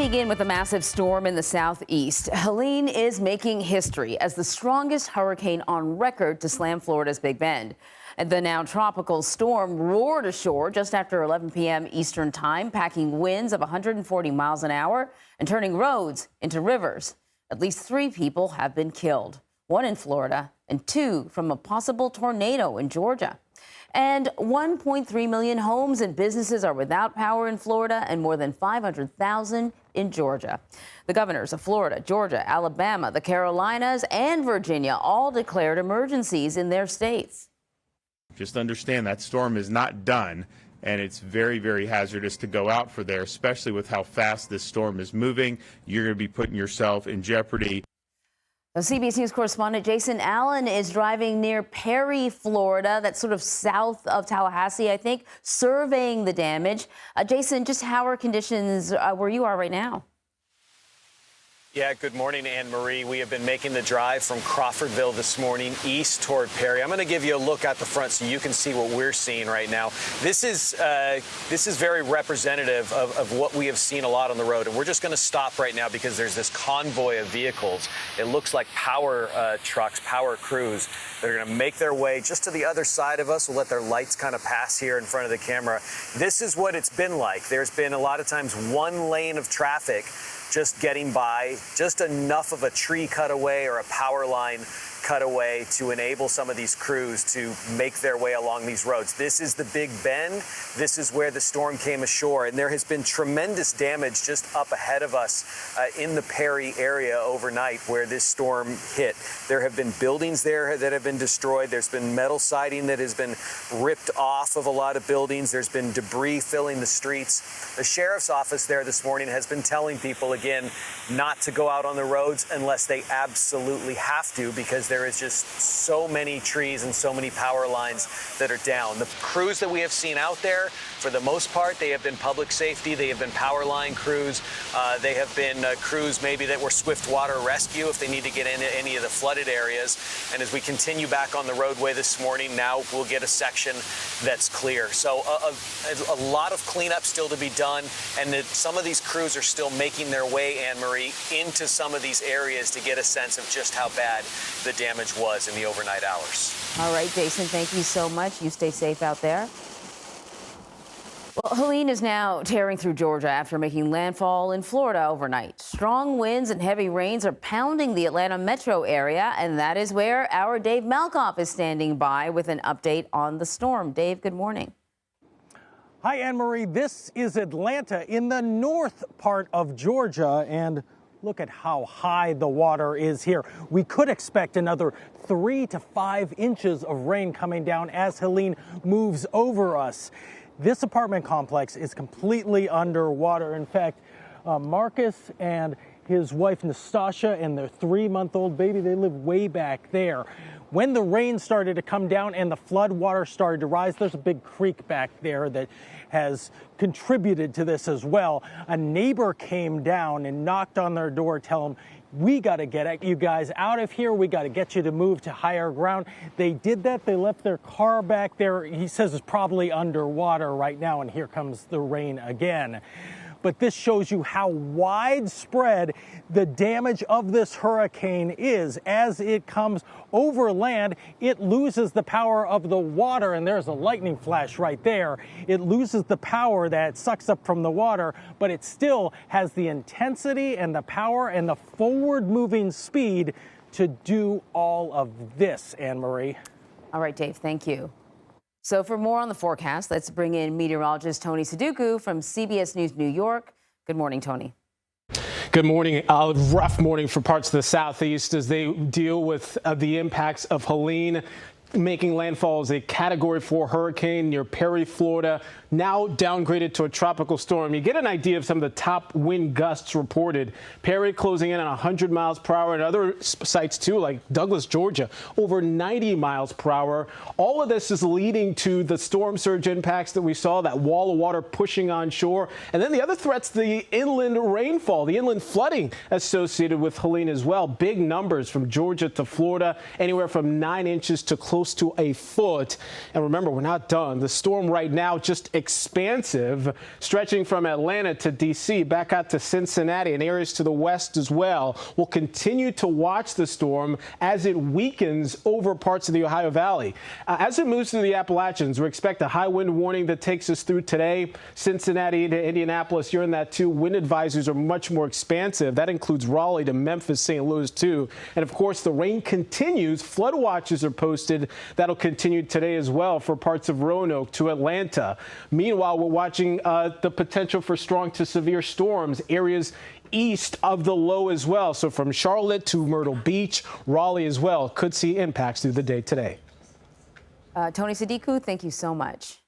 begin with a massive storm in the southeast. Helene is making history as the strongest hurricane on record to slam Florida's Big Bend. And the now tropical storm roared ashore just after 11 p.m. Eastern time, packing winds of 140 miles an hour and turning roads into rivers. At least 3 people have been killed, 1 in Florida and 2 from a possible tornado in Georgia. And 1.3 million homes and businesses are without power in Florida and more than 500,000 in Georgia. The governors of Florida, Georgia, Alabama, the Carolinas, and Virginia all declared emergencies in their states. Just understand that storm is not done, and it's very, very hazardous to go out for there, especially with how fast this storm is moving. You're going to be putting yourself in jeopardy. CBS News correspondent Jason Allen is driving near Perry, Florida. That's sort of south of Tallahassee, I think, surveying the damage. Jason, just how are conditions where you are right now? Yeah, good morning, Anne Marie. We have been making the drive from Crawfordville this morning east toward Perry. I'm going to give you a look out the front so you can see what we're seeing right now. This is very representative of what we have seen a lot on the road. And we're just going to stop right now because there's this convoy of vehicles. It looks like power trucks, power crews. They're going to make their way just to the other side of us. We'll let their lights kind of pass here in front of the camera. This is what it's been like. There's been a lot of times one lane of traffic just getting by, just enough of a tree cutaway or a power line cutaway to enable some of these crews to make their way along these roads. This is the Big Bend. This is where the storm came ashore, and there has been tremendous damage just up ahead of us in the Perry area overnight where this storm hit. There have been buildings there that have been destroyed. There's been metal siding that has been ripped off of a lot of buildings. There's been debris filling the streets. The sheriff's office there this morning has been telling people again not to go out on the roads unless they absolutely have to, because there is just so many trees and so many power lines that are down. The crews that we have seen out there, for the most part, they have been public safety. They have been power line crews. They have been crews maybe that were swift water rescue if they need to get into any of the flooded areas. And as we continue back on the roadway this morning, now we'll get a section that's clear. So a lot of cleanup still to be done. And some of these crews are still making their way, Anne Marie, into some of these areas to get a sense of just how bad the damage was in the overnight hours. All right, Jason, thank you so much. You stay safe out there. Well, Helene is now tearing through Georgia after making landfall in Florida overnight. Strong winds and heavy rains are pounding the Atlanta metro area, and that is where our Dave Malkoff is standing by with an update on the storm. Dave, good morning. Hi, Anne Marie. This is Atlanta in the north part of Georgia, and look at how high the water is here. We could expect another 3 to 5 inches of rain coming down as Helene moves over us. This apartment complex is completely underwater. In fact, Marcus and his wife Nastasha and their 3-month-old baby, they live way back there. When the rain started to come down and the flood water started to rise, there's a big creek back there that has contributed to this as well. A neighbor came down and knocked on their door, telling them, we got to get you guys out of here. We got to get you to move to higher ground. They did that. They left their car back there. He says it's probably underwater right now, and here comes the rain again. But this shows you how widespread the damage of this hurricane is. As it comes over land, it loses the power of the water, and there's a lightning flash right there. It loses the power that sucks up from the water, but it still has the intensity and the power and the forward-moving speed to do all of this, Anne Marie. All right, Dave, thank you. So for more on the forecast, let's bring in meteorologist Tony Sadiku from CBS News New York. Good morning, Tony. Good morning. A rough morning for parts of the southeast as they deal with the impacts of Helene making landfall as a Category 4 hurricane near Perry, Florida, now downgraded to a tropical storm. You get an idea of some of the top wind gusts reported. Perry closing in on 100 miles per hour, and other sites too, like Douglas, Georgia, over 90 miles per hour. All of this is leading to the storm surge impacts that we saw, that wall of water pushing on shore. And then the other threats, the inland rainfall, the inland flooding associated with Helene as well. Big numbers from Georgia to Florida, anywhere from 9 inches to close to a foot. And remember, we're not done. The storm right now just expansive, stretching from Atlanta to D.C., back out to Cincinnati and areas to the west as well. We'll continue to watch the storm as it weakens over parts of the Ohio Valley. As it moves through the Appalachians, we expect a high wind warning that takes us through today. Cincinnati to Indianapolis, you're in that too. Wind advisories are much more expansive. That includes Raleigh to Memphis, St. Louis too. And of course, the rain continues. Flood watches are posted. That'll continue today as well for parts of Roanoke to Atlanta. Meanwhile, we're watching the potential for strong to severe storms, areas east of the low as well. So from Charlotte to Myrtle Beach, Raleigh as well could see impacts through the day today. Tony Sadiku, thank you so much.